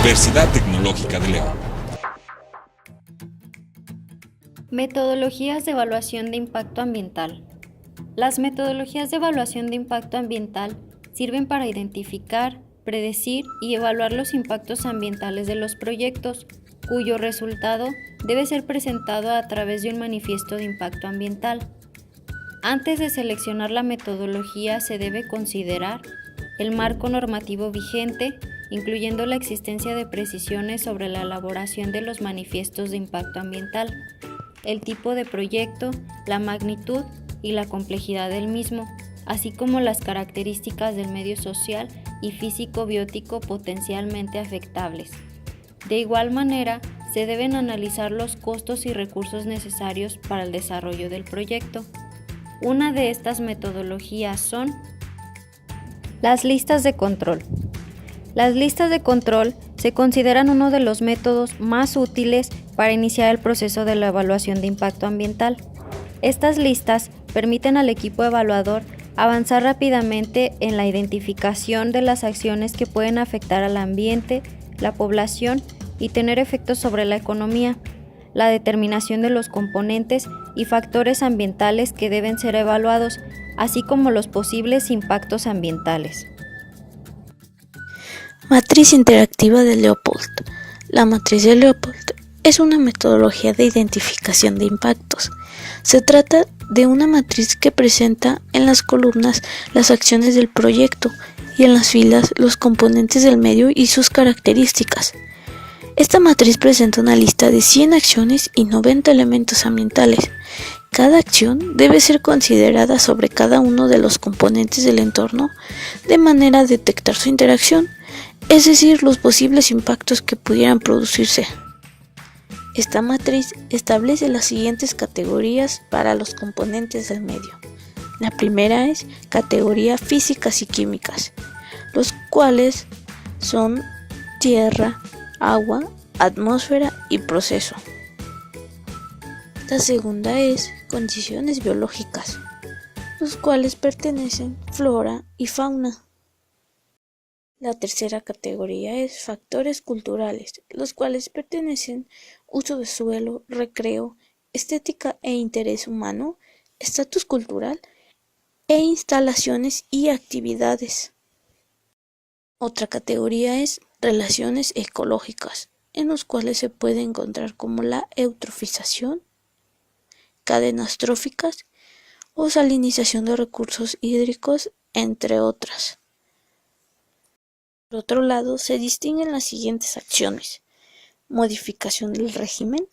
Universidad Tecnológica de León. Metodologías de evaluación de impacto ambiental. Las metodologías de evaluación de impacto ambiental sirven para identificar, predecir y evaluar los impactos ambientales de los proyectos, cuyo resultado debe ser presentado a través de un manifiesto de impacto ambiental. Antes de seleccionar la metodología se debe considerar el marco normativo vigente, incluyendo la existencia de precisiones sobre la elaboración de los manifiestos de impacto ambiental, el tipo de proyecto, la magnitud y la complejidad del mismo, así como las características del medio social y físico-biótico potencialmente afectables. De igual manera, se deben analizar los costos y recursos necesarios para el desarrollo del proyecto. Una de estas metodologías son las listas de control. Las listas de control se consideran uno de los métodos más útiles para iniciar el proceso de la evaluación de impacto ambiental. Estas listas permiten al equipo evaluador avanzar rápidamente en la identificación de las acciones que pueden afectar al ambiente, la población y tener efectos sobre la economía, la determinación de los componentes y factores ambientales que deben ser evaluados, así como los posibles impactos ambientales. Matriz interactiva de Leopold. La matriz de Leopold es una metodología de identificación de impactos. Se trata de una matriz que presenta en las columnas las acciones del proyecto y en las filas los componentes del medio y sus características. Esta matriz presenta una lista de 100 acciones y 90 elementos ambientales. Cada acción debe ser considerada sobre cada uno de los componentes del entorno de manera a detectar su interacción, es decir, los posibles impactos que pudieran producirse. Esta matriz establece las siguientes categorías para los componentes del medio. La primera es categoría físicas y químicas, los cuales son tierra, agua, atmósfera y proceso. La segunda es condiciones biológicas, los cuales pertenecen flora y fauna. La tercera categoría es factores culturales, los cuales pertenecen uso de suelo, recreo, estética e interés humano, estatus cultural e instalaciones y actividades. Otra categoría es relaciones ecológicas, en los cuales se puede encontrar como la eutrofización, cadenas tróficas o salinización de recursos hídricos, entre otras. Por otro lado, se distinguen las siguientes acciones: modificación del régimen,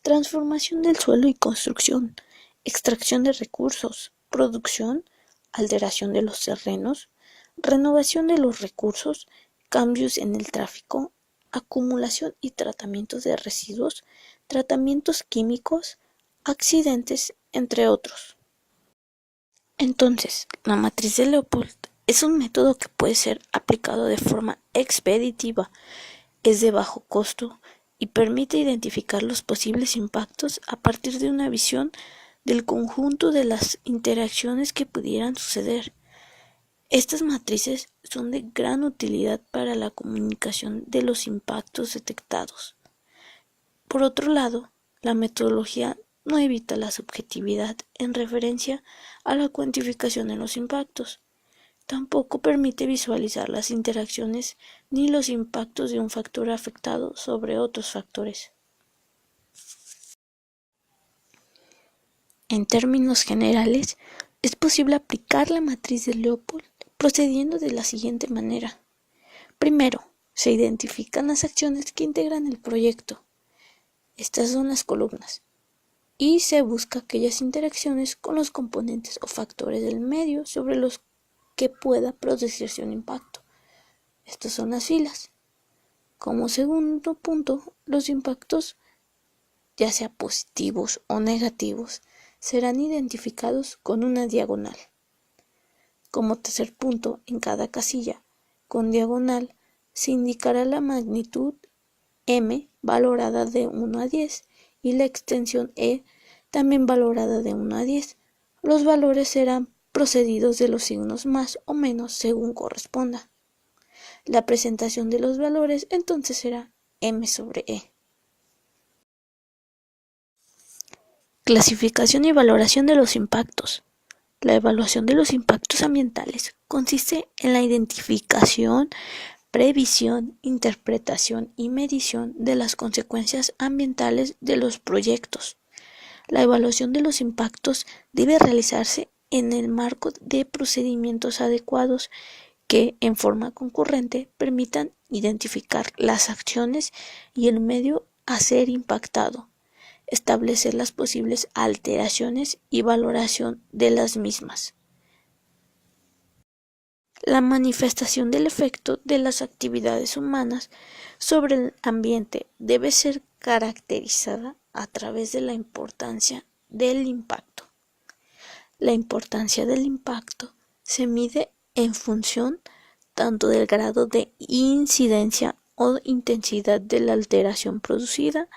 transformación del suelo y construcción, extracción de recursos, producción, alteración de los terrenos, renovación de los recursos, cambios en el tráfico, acumulación y tratamiento de residuos, tratamientos químicos, accidentes, entre otros. Entonces, la matriz de Leopold es un método que puede ser aplicado de forma expeditiva, es de bajo costo y permite identificar los posibles impactos a partir de una visión del conjunto de las interacciones que pudieran suceder. Estas matrices son de gran utilidad para la comunicación de los impactos detectados. Por otro lado, la metodología no evita la subjetividad en referencia a la cuantificación de los impactos. Tampoco permite visualizar las interacciones ni los impactos de un factor afectado sobre otros factores. En términos generales, es posible aplicar la matriz de Leopold procediendo de la siguiente manera. Primero, se identifican las acciones que integran el proyecto. Estas son las columnas. Y se busca aquellas interacciones con los componentes o factores del medio sobre los que pueda producirse un impacto. Estas son las filas. Como segundo punto, los impactos, ya sea positivos o negativos, serán identificados con una diagonal. Como tercer punto, en cada casilla con diagonal se indicará la magnitud M valorada de 1 a 10 y la extensión E también valorada de 1 a 10. Los valores serán procedidos de los signos más o menos según corresponda. La presentación de los valores entonces será m sobre e. Clasificación y valoración de los impactos. La evaluación de los impactos ambientales consiste en la identificación, previsión, interpretación y medición de las consecuencias ambientales de los proyectos. La evaluación de los impactos debe realizarse en el marco de procedimientos adecuados que, en forma concurrente, permitan identificar las acciones y el medio a ser impactado, establecer las posibles alteraciones y valoración de las mismas. La manifestación del efecto de las actividades humanas sobre el ambiente debe ser caracterizada a través de la importancia del impacto. La importancia del impacto se mide en función tanto del grado de incidencia o intensidad de la alteración producida,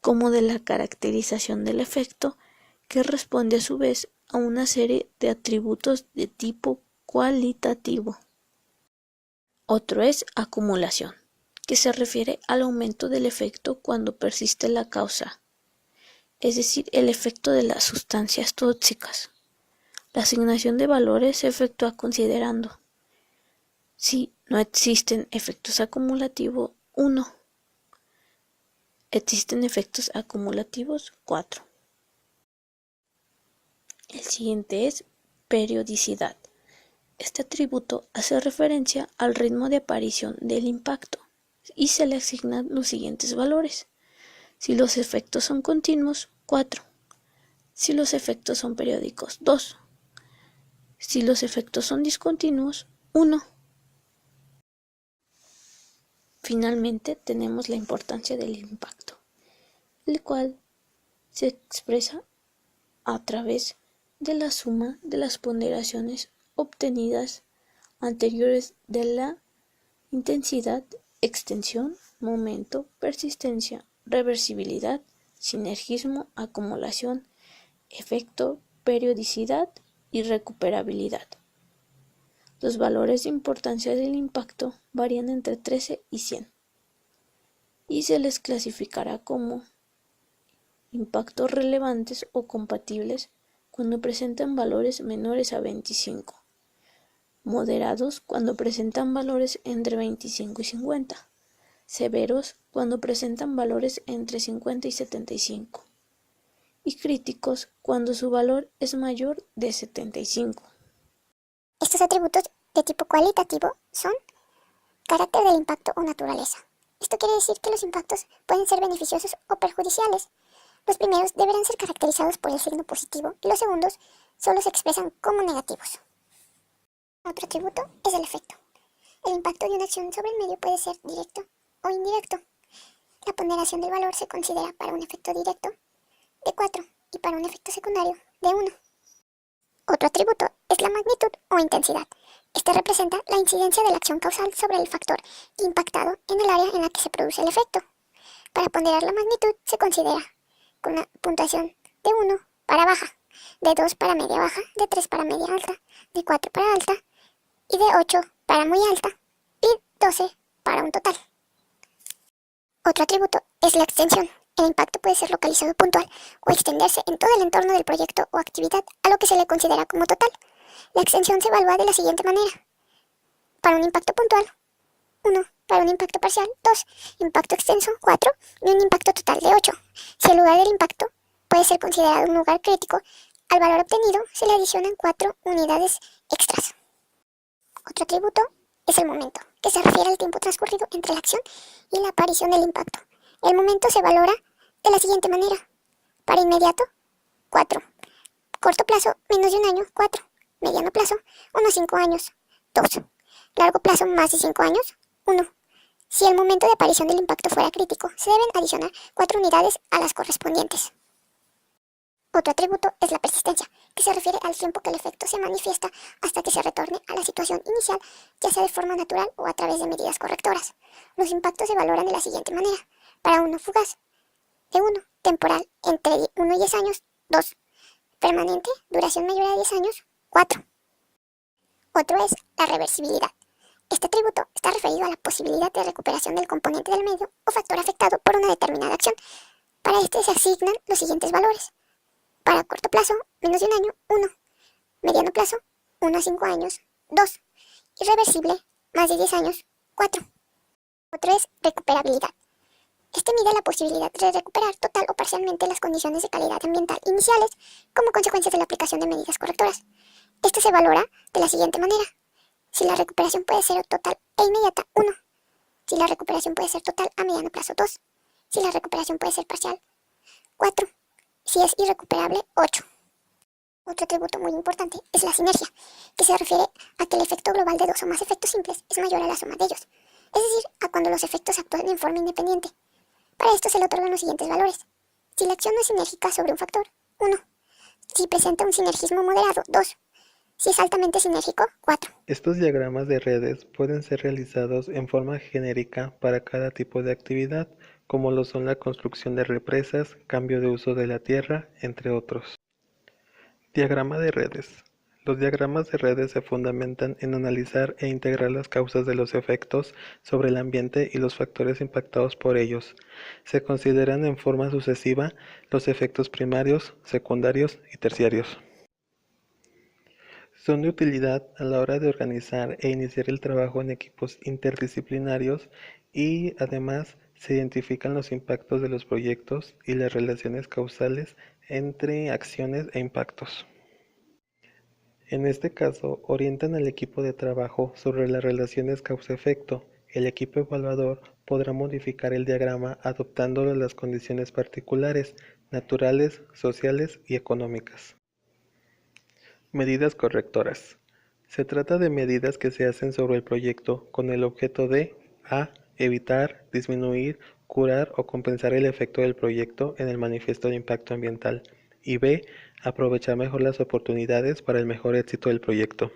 como de la caracterización del efecto, que responde a su vez a una serie de atributos de tipo cualitativo. Otro es acumulación, que se refiere al aumento del efecto cuando persiste la causa, es decir, el efecto de las sustancias tóxicas. La asignación de valores se efectúa considerando si no existen efectos acumulativos 1, existen efectos acumulativos 4. El siguiente es periodicidad. Este atributo hace referencia al ritmo de aparición del impacto y se le asignan los siguientes valores. Si los efectos son continuos, 4. Si los efectos son periódicos, 2. Si los efectos son discontinuos, 1. Finalmente tenemos la importancia del impacto, el cual se expresa a través de la suma de las ponderaciones obtenidas anteriores de la intensidad, extensión, momento, persistencia, reversibilidad, sinergismo, acumulación, efecto, periodicidad y recuperabilidad. Los valores de importancia del impacto varían entre 13 y 100 y se les clasificará como impactos relevantes o compatibles cuando presentan valores menores a 25, moderados cuando presentan valores entre 25 y 50, severos cuando presentan valores entre 50 y 75, y críticos cuando su valor es mayor de 75. Estos atributos de tipo cualitativo son carácter del impacto o naturaleza. Esto quiere decir que los impactos pueden ser beneficiosos o perjudiciales. Los primeros deberán ser caracterizados por el signo positivo y los segundos solo se expresan como negativos. Otro atributo es el efecto. El impacto de una acción sobre el medio puede ser directo o indirecto. La ponderación del valor se considera para un efecto directo de 4 y para un efecto secundario de 1. Otro atributo es la magnitud o intensidad. Este representa la incidencia de la acción causal sobre el factor impactado en el área en la que se produce el efecto. Para ponderar la magnitud se considera con una puntuación de 1 para baja, de 2 para media baja, de 3 para media alta, de 4 para alta y de 8 para muy alta y 12 para un total. Otro atributo es la extensión. El impacto puede ser localizado puntual o extenderse en todo el entorno del proyecto o actividad a lo que se le considera como total. La extensión se evalúa de la siguiente manera. Para un impacto puntual, 1. Para un impacto parcial, 2. Impacto extenso, 4. Y un impacto total de 8. Si el lugar del impacto puede ser considerado un lugar crítico, al valor obtenido se le adicionan 4 unidades extras. Otro atributo es el momento, que se refiere al tiempo transcurrido entre la acción y la aparición del impacto. El momento se valora de la siguiente manera. Para inmediato, 4. Corto plazo, menos de un año, 4. Mediano plazo, unos 5 años, 2. Largo plazo, más de 5 años, 1. Si el momento de aparición del impacto fuera crítico, se deben adicionar 4 unidades a las correspondientes. Otro atributo es la persistencia, que se refiere al tiempo que el efecto se manifiesta hasta que se retorne a la situación inicial, ya sea de forma natural o a través de medidas correctoras. Los impactos se valoran de la siguiente manera. Para uno fugaz, de 1, temporal, entre 1 y 10 años, 2, permanente, duración mayor a 10 años, 4. Otro es la reversibilidad. Este atributo está referido a la posibilidad de recuperación del componente del medio o factor afectado por una determinada acción. Para este se asignan los siguientes valores. Para corto plazo, menos de un año, 1. Mediano plazo, 1 a 5 años, 2. Irreversible, más de 10 años, 4. Otro es recuperabilidad. Este mide la posibilidad de recuperar total o parcialmente las condiciones de calidad ambiental iniciales como consecuencia de la aplicación de medidas correctoras. Este se valora de la siguiente manera. Si la recuperación puede ser total e inmediata, 1. Si la recuperación puede ser total a mediano plazo, 2. Si la recuperación puede ser parcial, 4. Si es irrecuperable, 8. Otro atributo muy importante es la sinergia, que se refiere a que el efecto global de dos o más efectos simples es mayor a la suma de ellos, es decir, a cuando los efectos actúan en forma independiente. Para esto se le otorgan los siguientes valores. Si la acción no es sinérgica sobre un factor, 1. Si presenta un sinergismo moderado, 2. Si es altamente sinérgico, 4. Estos diagramas de redes pueden ser realizados en forma genérica para cada tipo de actividad, como lo son la construcción de represas, cambio de uso de la tierra, entre otros. Diagrama de redes. Los diagramas de redes se fundamentan en analizar e integrar las causas de los efectos sobre el ambiente y los factores impactados por ellos. Se consideran en forma sucesiva los efectos primarios, secundarios y terciarios. Son de utilidad a la hora de organizar e iniciar el trabajo en equipos interdisciplinarios y además se identifican los impactos de los proyectos y las relaciones causales entre acciones e impactos. En este caso, orientan al equipo de trabajo sobre las relaciones causa-efecto. El equipo evaluador podrá modificar el diagrama adoptándolo a las condiciones particulares, naturales, sociales y económicas. Medidas correctoras. Se trata de medidas que se hacen sobre el proyecto con el objeto de a. Evitar, disminuir, curar o compensar el efecto del proyecto en el manifiesto de impacto ambiental y b. Aprovechar mejor las oportunidades para el mejor éxito del proyecto.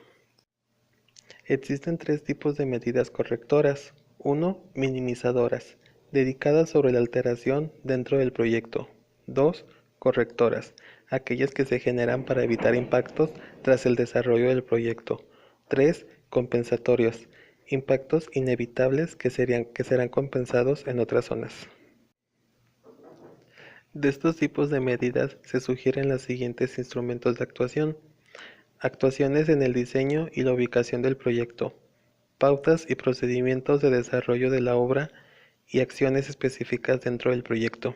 Existen tres tipos de medidas correctoras. 1. Minimizadoras, dedicadas sobre la alteración dentro del proyecto. 2. Correctoras, aquellas que se generan para evitar impactos tras el desarrollo del proyecto. 3. Compensatorios, impactos inevitables que serán compensados en otras zonas. De estos tipos de medidas se sugieren los siguientes instrumentos de actuación. Actuaciones en el diseño y la ubicación del proyecto. Pautas y procedimientos de desarrollo de la obra y acciones específicas dentro del proyecto.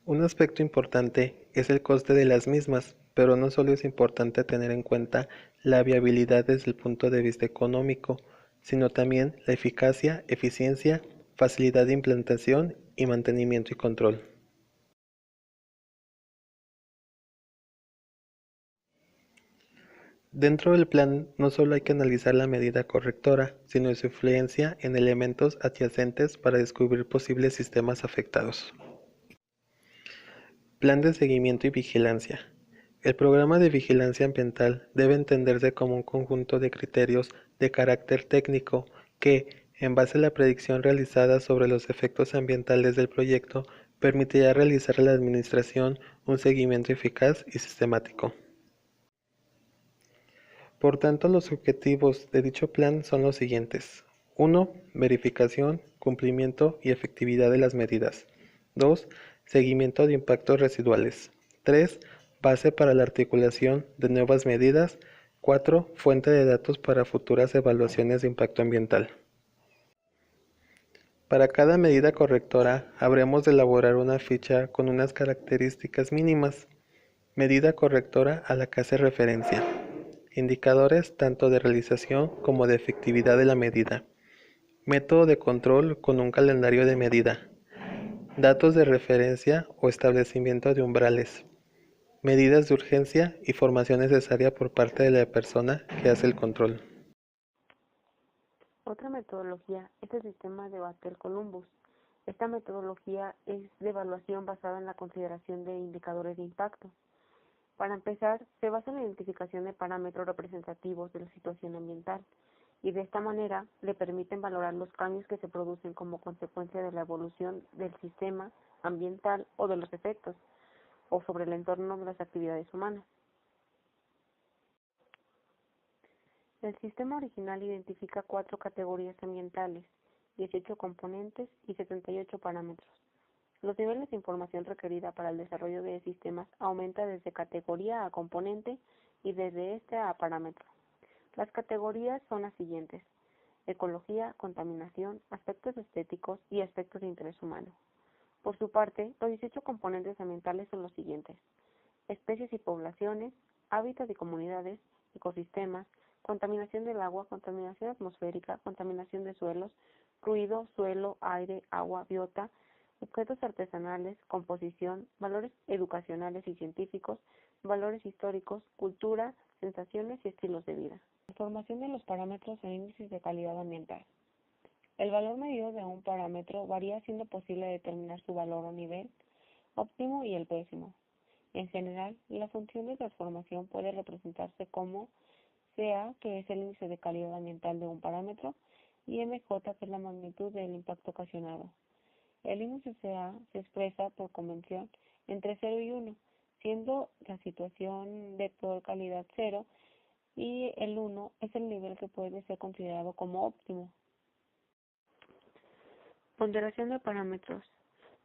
Un aspecto importante es el coste de las mismas, pero no solo es importante tener en cuenta la viabilidad desde el punto de vista económico, sino también la eficacia, eficiencia, facilidad de implantación y mantenimiento y control. Dentro del plan no solo hay que analizar la medida correctora, sino su influencia en elementos adyacentes para descubrir posibles sistemas afectados. Plan de seguimiento y vigilancia. El programa de vigilancia ambiental debe entenderse como un conjunto de criterios de carácter técnico que, en base a la predicción realizada sobre los efectos ambientales del proyecto, permitirá realizar a la administración un seguimiento eficaz y sistemático. Por tanto, los objetivos de dicho plan son los siguientes. 1. Verificación, cumplimiento y efectividad de las medidas. 2. Seguimiento de impactos residuales. 3. Base para la articulación de nuevas medidas. 4. Fuente de datos para futuras evaluaciones de impacto ambiental. Para cada medida correctora, habremos de elaborar una ficha con unas características mínimas. Medida correctora a la que hace referencia. Indicadores tanto de realización como de efectividad de la medida. Método de control con un calendario de medida. Datos de referencia o establecimiento de umbrales. Medidas de urgencia y formación necesaria por parte de la persona que hace el control. Otra metodología es el sistema de Battelle-Columbus. Esta metodología es de evaluación basada en la consideración de indicadores de impacto. Para empezar, se basa en la identificación de parámetros representativos de la situación ambiental y de esta manera le permiten valorar los cambios que se producen como consecuencia de la evolución del sistema ambiental o de los efectos o sobre el entorno de las actividades humanas. El sistema original identifica 4 categorías ambientales, 18 componentes y 78 parámetros. Los niveles de información requerida para el desarrollo de sistemas aumenta desde categoría a componente y desde este a parámetro. Las categorías son las siguientes: ecología, contaminación, aspectos estéticos y aspectos de interés humano. Por su parte, los 18 componentes ambientales son los siguientes: especies y poblaciones, hábitat y comunidades, ecosistemas, contaminación del agua, contaminación atmosférica, contaminación de suelos, ruido, suelo, aire, agua, biota, objetos artesanales, composición, valores educacionales y científicos, valores históricos, cultura, sensaciones y estilos de vida. Información de los parámetros en índices de calidad ambiental. El valor medido de un parámetro varía siendo posible determinar su valor o nivel óptimo y el pésimo. En general, la función de transformación puede representarse como CA, que es el índice de calidad ambiental de un parámetro, y MJ, que es la magnitud del impacto ocasionado. El índice CA se expresa por convención entre 0 y 1, siendo la situación de peor calidad 0 y el 1 es el nivel que puede ser considerado como óptimo. Ponderación de parámetros.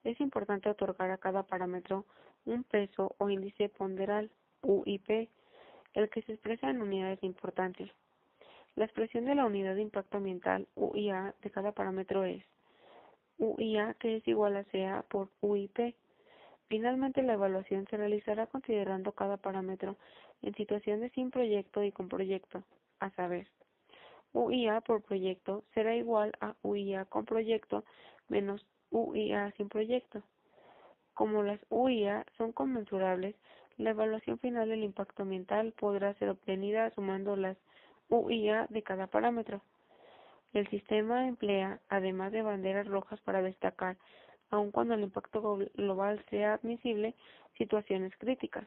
Es importante otorgar a cada parámetro un peso o índice ponderal, UIP, el que se expresa en unidades de importancia. La expresión de la unidad de impacto ambiental, UIA, de cada parámetro es UIA, que es igual a CA por UIP. Finalmente, la evaluación se realizará considerando cada parámetro en situaciones sin proyecto y con proyecto, a saber, UIA por proyecto será igual a UIA con proyecto menos UIA sin proyecto. Como las UIA son conmensurables, la evaluación final del impacto ambiental podrá ser obtenida sumando las UIA de cada parámetro. El sistema emplea, además de banderas rojas para destacar, aun cuando el impacto global sea admisible, situaciones críticas.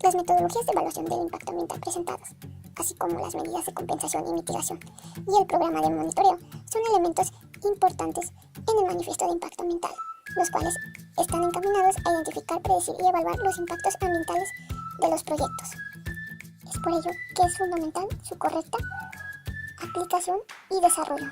Las metodologías de evaluación del impacto ambiental presentadas, así como las medidas de compensación y mitigación y el programa de monitoreo, son elementos importantes en el manifiesto de impacto ambiental, los cuales están encaminados a identificar, predecir y evaluar los impactos ambientales de los proyectos. Es por ello que es fundamental su correcta aplicación y desarrollo.